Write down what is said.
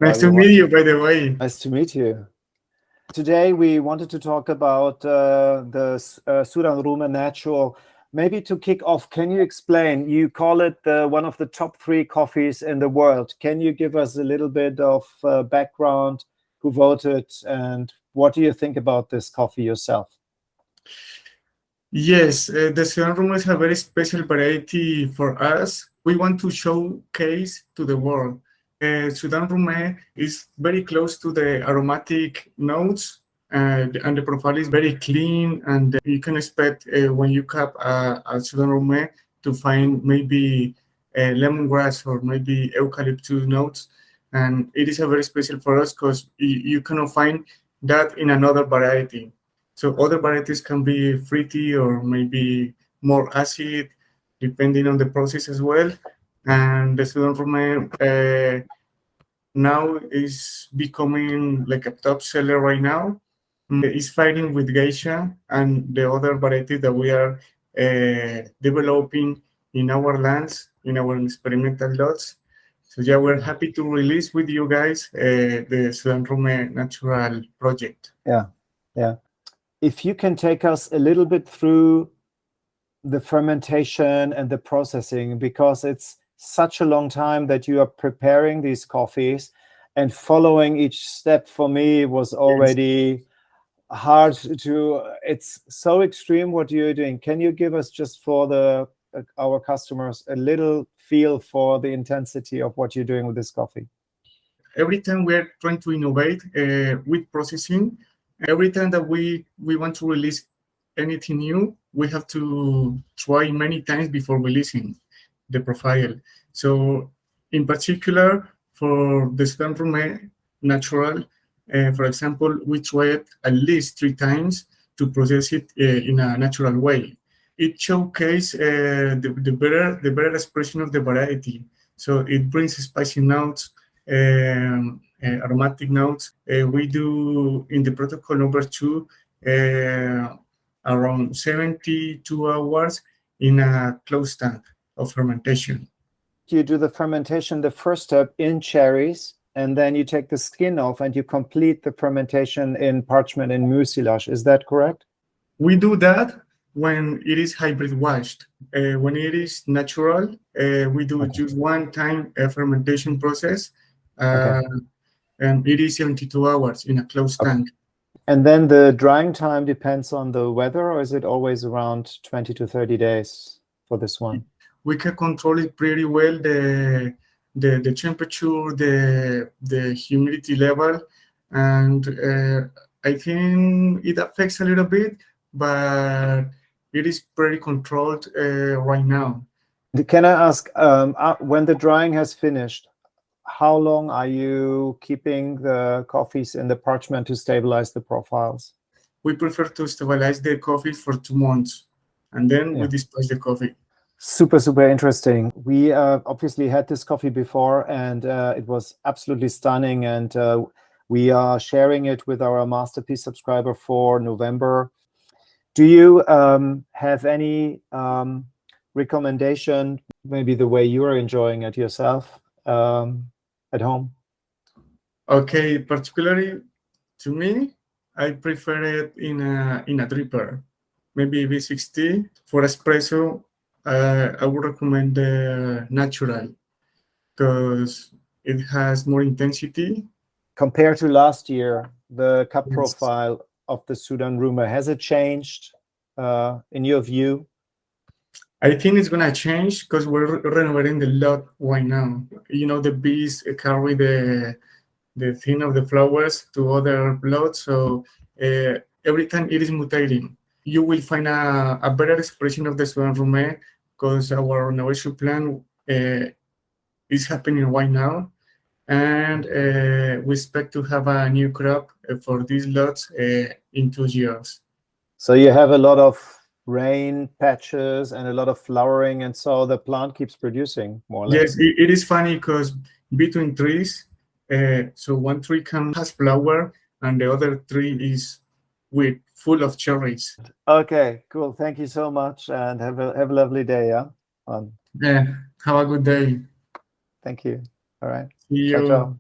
Nice to meet you, by the way. Nice to meet you. Today we wanted to talk about the Sudan Rume Natural. Maybe to kick off, can you explain? You call it one of the top 3 coffees in the world. Can you give us a little bit of background? Who voted and what do you think about this coffee yourself? Yes, the Sudan Rume is a very special variety for us. We want to showcase to the world. Sudan Rume is very close to the aromatic notes, and the profile is very clean. And you can expect when you cup a Sudan Rume to find maybe lemongrass or maybe eucalyptus notes. And it is a very special for us because you cannot find that in another variety. So other varieties can be fruity or maybe more acid, depending on the process as well. And the Sudan Rume now is becoming like a top seller right now. It's fighting with Geisha and the other varieties that we are developing in our lands, in our experimental lots. So yeah, we're happy to release with you guys the Sudan Rume Natural project. Yeah. If you can take us a little bit through the fermentation and the processing, because it's such a long time that you are preparing these coffees, and following each step for me was already hard to, it's so extreme what you're doing. Can you give us, just for our customers, a little feel for the intensity of what you're doing with this coffee? Every time we're trying to innovate with processing, every time that we want to release anything new, we have to try many times before releasing the profile. So in particular, for the Sudan Rume Natural, for example, we tried at least 3 times to process it in a natural way. It showcases the better expression of the variety. So it brings spicy notes, aromatic notes. We do in the protocol number 2 around 72 hours in a closed tank of fermentation. You do the fermentation, the first step, in cherries, and then you take the skin off and you complete the fermentation in parchment and mucilage. Is that correct? We do that when it is hybrid washed. When it is natural, we do just one time fermentation process, and it is 72 hours in a closed tank. And then the drying time depends on the weather, or is it always around 20 to 30 days for this one? We can control it pretty well, the temperature, the humidity level, and I think it affects a little bit, but it is pretty controlled right now. Can I ask, when the drying has finished, how long are you keeping the coffees in the parchment to stabilize the profiles? We prefer to stabilize the coffee for 2 months, and then we dispatch the coffee. Super interesting. We obviously had this coffee before, and it was absolutely stunning, and we are sharing it with our Masterpiece subscriber for November. Do you have any recommendation, maybe the way you are enjoying it yourself at home? Okay, particularly to me, I prefer it in a dripper, maybe V60. For espresso, I would recommend the natural because it has more intensity. Compared to last year, the cup profile of the Sudan Rume, has it changed in your view? I think it's gonna change because we're renovating the lot right now. You know, the bees carry the thing of the flowers to other lots, so every time it is mutating. You will find a better expression of the Sudan Rume because our renovation plan is happening right now, and we expect to have a new crop for these lots in 2 years. So you have a lot of rain patches and a lot of flowering, and so the plant keeps producing more or less. Yes, it is funny because between trees, so one tree has flower and the other tree is full of cherries. Okay, cool. Thank you so much, and have a lovely day. Yeah, have a good day. Thank you. All right. See you. Ciao.